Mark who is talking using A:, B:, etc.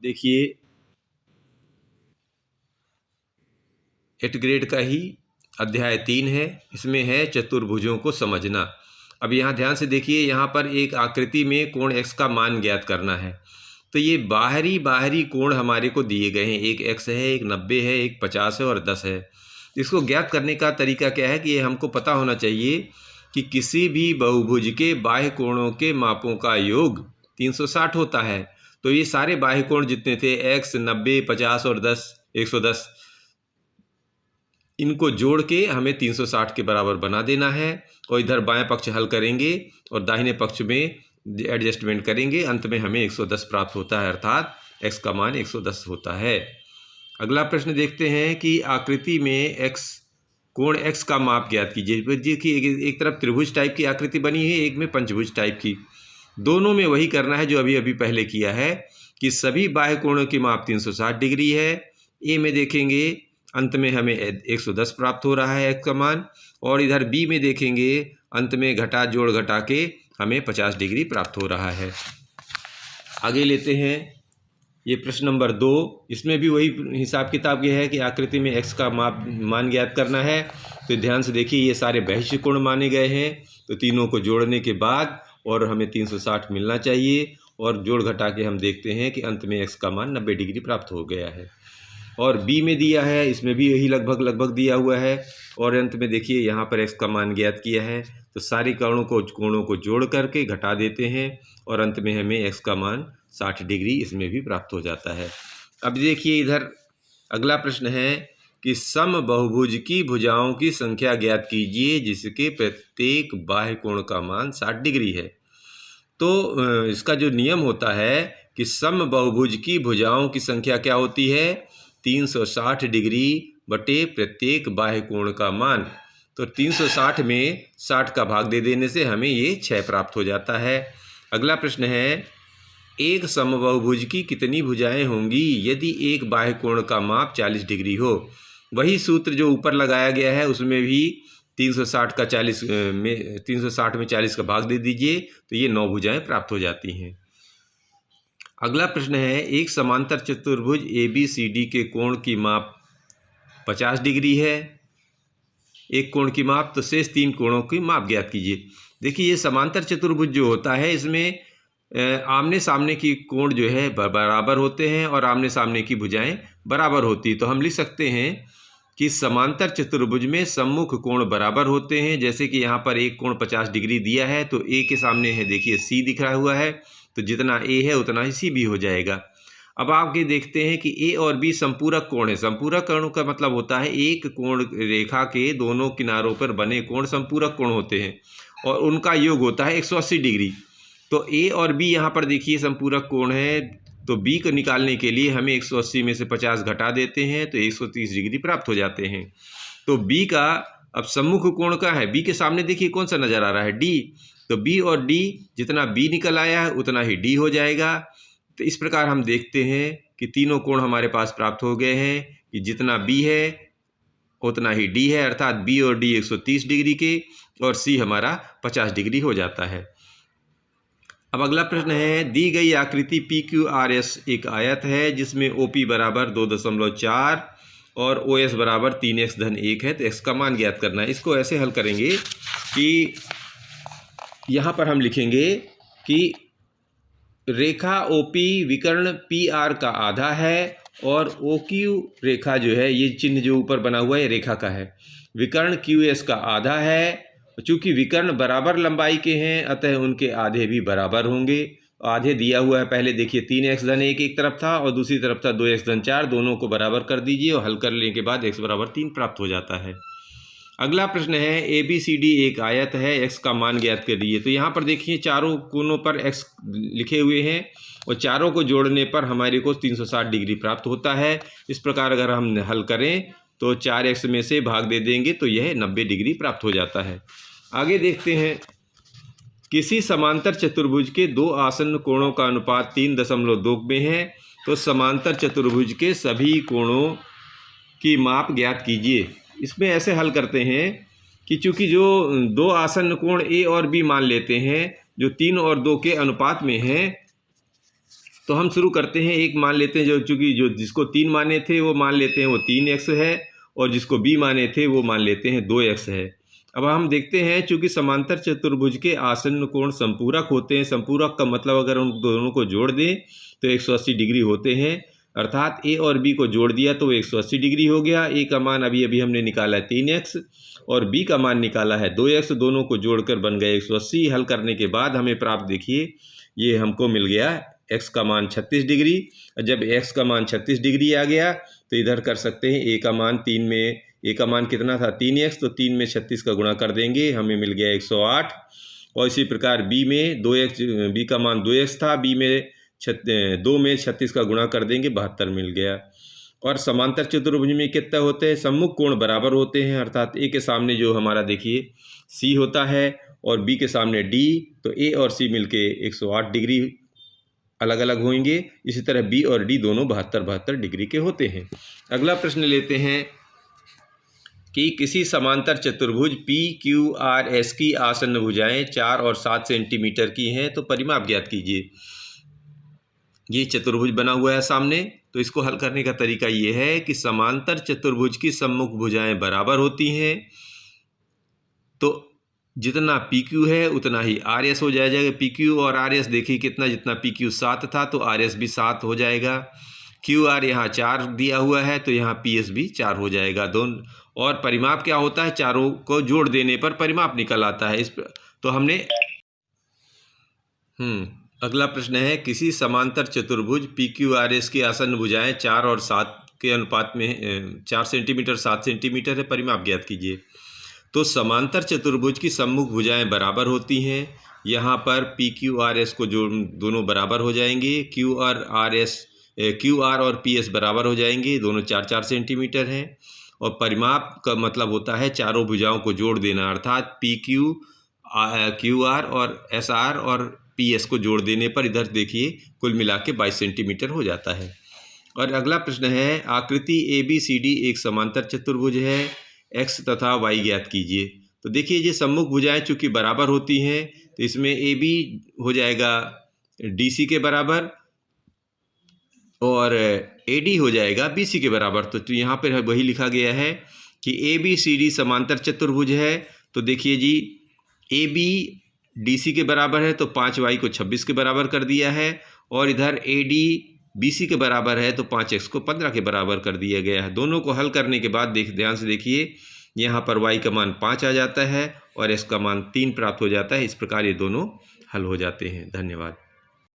A: देखिए 8 ग्रेड का ही अध्याय 3 है, इसमें है चतुर्भुजों को समझना। अब यहाँ ध्यान से देखिए, यहाँ पर एक आकृति में कोण x का मान ज्ञात करना है। तो ये बाहरी कोण हमारे को दिए गए हैं, एक x है, एक 90 है, एक 50 है और 10 है। इसको ज्ञात करने का तरीका क्या है कि ये हमको पता होना चाहिए कि किसी भी बहुभुज के बाह्य कोणों के मापों का योग 360 होता है। तो ये सारे बाह्य कोण जितने थे x, 90, 50 और 10, 110, इनको जोड़ के हमें 360 के बराबर बना देना है। और इधर बाएं पक्ष हल करेंगे और दाहिने पक्ष में एडजस्टमेंट करेंगे, अंत में हमें 110 प्राप्त होता है, अर्थात x का मान 110 होता है। अगला प्रश्न देखते हैं कि आकृति में कोण x का माप ज्ञात कीजिए। देखिए एक तरफ त्रिभुज टाइप की आकृति बनी है, एक में पंचभुज टाइप की। दोनों में वही करना है जो अभी पहले किया है कि सभी बाह्य कोणों की माप 360 डिग्री है। ए में देखेंगे अंत में हमें 110 प्राप्त हो रहा है x का मान, और इधर बी में देखेंगे अंत में जोड़ घटा के हमें 50 डिग्री प्राप्त हो रहा है। आगे लेते हैं ये प्रश्न नंबर 2। इसमें भी वही हिसाब किताब ये है कि आकृति में x का मान ज्ञात करना है। तो ध्यान से देखिए, ये सारे बहिष्य कोण माने गए हैं, तो तीनों को जोड़ने के बाद और हमें 360 मिलना चाहिए, और जोड़ घटा के हम देखते हैं कि अंत में x का मान 90 डिग्री प्राप्त हो गया है। और बी में दिया है, इसमें भी यही लगभग दिया हुआ है, और अंत में देखिए यहाँ पर x का मान ज्ञात किया है। तो सारी कोणों को जोड़ करके घटा देते हैं और अंत में हमें x का मान 60 डिग्री इसमें भी प्राप्त हो जाता है। अब देखिए इधर अगला प्रश्न है कि सम बहुभुज की भुजाओं की संख्या ज्ञात कीजिए जिसके प्रत्येक बाह्य कोण का मान 60 डिग्री है। तो इसका जो नियम होता है कि सम बहुभुज की भुजाओं की संख्या क्या होती है, 360 डिग्री बटे प्रत्येक बाह्य कोण का मान। तो 360 में 60 का भाग दे देने से हमें ये 6 प्राप्त हो जाता है। अगला प्रश्न है एक समबाहुभुज की कितनी भुजाएं होंगी यदि एक बाह्य कोण का माप 40 डिग्री हो। वही सूत्र जो ऊपर लगाया गया है उसमें भी 360 में 40 का भाग दे दीजिए, तो ये 9 भुजाएं प्राप्त हो जाती हैं। अगला प्रश्न है एक समांतर चतुर्भुज ABCD के कोण की माप 50 डिग्री है, एक कोण की माप, तो शेष 3 कोणों की माप ज्ञात कीजिए। देखिए ये समांतर चतुर्भुज जो होता है इसमें आमने सामने की कोण जो है बराबर होते हैं और आमने सामने की भुजाएं बराबर होती है। तो हम लिख सकते हैं कि समांतर चतुर्भुज में सम्मुख कोण बराबर होते हैं। जैसे कि यहाँ पर एक कोण 50 डिग्री दिया है, तो A के सामने है देखिए C दिख रहा हुआ है, तो जितना A है उतना ही C भी हो जाएगा। अब आगे देखते हैं कि A और B संपूरक कोण है। संपूरक कोण का मतलब होता है एक कोण रेखा के दोनों किनारों पर बने कोण संपूरक कोण होते हैं और उनका योग होता है 180 डिग्री। तो A और B यहाँ पर देखिए संपूरक कोण है, तो B को निकालने के लिए हमें 180 में से 50 घटा देते हैं तो 130 डिग्री प्राप्त हो जाते हैं। तो B का अब सम्मुख कोण का है, B के सामने देखिए कौन सा नज़र आ रहा है, D। तो B और D जितना B निकल आया है उतना ही D हो जाएगा। तो इस प्रकार हम देखते हैं कि तीनों कोण हमारे पास प्राप्त हो गए हैं कि जितना B है उतना ही D है, अर्थात B और D 130 डिग्री के और C हमारा 50 डिग्री हो जाता है। अब अगला प्रश्न है दी गई आकृति PQRS एक आयत है जिसमें OP बराबर 2.4 और OS बराबर 3x-1 है, तो x का मान ज्ञात करना है। इसको ऐसे हल करेंगे कि यहाँ पर हम लिखेंगे कि रेखा OP विकर्ण PR का आधा है और OQ रेखा जो है, ये चिन्ह जो ऊपर बना हुआ है रेखा का है, विकर्ण QS का आधा है। चूँकि विकर्ण बराबर लंबाई के हैं अतः उनके आधे भी बराबर होंगे। आधे दिया हुआ है, पहले देखिए 3x-1 एक तरफ था और दूसरी तरफ था 2x-4, दोनों को बराबर कर दीजिए और हल करने के बाद x बराबर 3 प्राप्त हो जाता है। अगला प्रश्न है ABCD एक आयत है, x का मान ज्ञात करिए। तो यहाँ पर देखिए चारों कोनों पर x लिखे हुए हैं और चारों को जोड़ने पर हमारे को 360 डिग्री प्राप्त होता है। इस प्रकार अगर हम हल करें तो 4x में से भाग दे देंगे तो यह 90 डिग्री प्राप्त हो जाता है। आगे देखते हैं किसी समांतर चतुर्भुज के दो आसन्न कोणों का अनुपात 3.2 में है, तो समांतर चतुर्भुज के सभी कोणों की माप ज्ञात कीजिए। इसमें ऐसे हल करते हैं कि चूँकि जो दो आसन्न कोण A और B मान लेते हैं जो 3 और 2 के अनुपात में हैं, तो हम शुरू करते हैं। एक मान लेते हैं चूँकि जिसको 3 माने थे वो मान लेते हैं वो 3x है, और जिसको b माने थे वो मान लेते हैं 2x है। अब हम देखते हैं, चूँकि समांतर चतुर्भुज के आसन्न कोण संपूरक होते हैं। संपूरक का मतलब अगर उन दोनों को जोड़ दें तो 180 डिग्री होते हैं, अर्थात a और b को जोड़ दिया तो 180 डिग्री हो गया। a का मान अभी अभी हमने निकाला है 3x और b का मान निकाला है 2x, दोनों को जोड़कर बन गए 180। हल करने के बाद हमें प्राप्त, देखिए ये हमको मिल गया x का मान 36 डिग्री। जब x का मान 36 डिग्री आ गया तो इधर कर सकते हैं a का मान 3 में, a का मान कितना था 3x, तो 3 में 36 का गुणा कर देंगे, हमें मिल गया 108। और इसी प्रकार b में 2x, b का मान 2x था, b में 2 में 36 का गुणा कर देंगे, 72 मिल गया। और समांतर चतुर्भुज में कितने होते हैं, सम्मुख कोण बराबर होते हैं, अर्थात a के सामने जो हमारा देखिए c होता है और b के सामने d, तो a और c मिलके 108 डिग्री अलग अलग होंगे। इसी तरह b और d दोनों 72 डिग्री के होते हैं। अगला प्रश्न लेते हैं कि किसी समांतर चतुर्भुज पी क्यू आर एस की आसन्न भुजाएं 4 और 7 सेंटीमीटर की हैं, तो परिमाप ज्ञात कीजिए। ये चतुर्भुज बना हुआ है सामने, तो इसको हल करने का तरीका ये है कि समांतर चतुर्भुज की सम्मुख भुजाएं बराबर होती हैं, तो जितना पी क्यू है उतना ही आर एस हो जाएगा। पी क्यू और आर एस देखिए कितना, जितना पी क्यू 7 था तो आर एस भी 7 हो जाएगा। क्यू आर यहाँ 4 दिया हुआ है तो यहाँ पी एस भी 4 हो जाएगा दोनों। और परिमाप क्या होता है, चारों को जोड़ देने पर परिमाप निकल आता है। तो हमने अगला प्रश्न है, किसी समांतर चतुर्भुज पी क्यू आर एस की आसन्न भुजाएं 4 और 7 के अनुपात में 4 सेंटीमीटर 7 सेंटीमीटर है, परिमाप ज्ञात कीजिए। तो समांतर चतुर्भुज की सम्मुख भुजाएं बराबर होती हैं। यहाँ पर पी क्यू आर एस को जो दोनों बराबर हो जाएंगे, क्यू आर और पी एस बराबर हो जाएंगे, दोनों 4-4 सेंटीमीटर हैं। और परिमाप का मतलब होता है चारों भुजाओं को जोड़ देना, अर्थात पी क्यू आर और एस आर और पी एस को जोड़ देने पर इधर देखिए कुल मिला के 22 सेंटीमीटर हो जाता है। और अगला प्रश्न है, आकृति ए बी सी डी एक समांतर चतुर्भुज है, x तथा y ज्ञात कीजिए। तो देखिए ये सम्मुख भुजाएं चूँकि बराबर होती हैं तो इसमें ए बी हो जाएगा डी सी के बराबर और ए डी हो जाएगा बी सी के बराबर। तो यहाँ पर वही लिखा गया है कि ए बी सी डी समांतर चतुर्भुज है। तो देखिए जी, ए बी डी सी के बराबर है तो 5y को 26 के बराबर कर दिया है, और इधर ए डी बी सी के बराबर है तो 5x को 15 के बराबर कर दिया गया है। दोनों को हल करने के बाद ध्यान से देखिए, यहाँ पर y का मान 5 आ जाता है और x का मान 3 प्राप्त हो जाता है। इस प्रकार ये दोनों हल हो जाते हैं। धन्यवाद।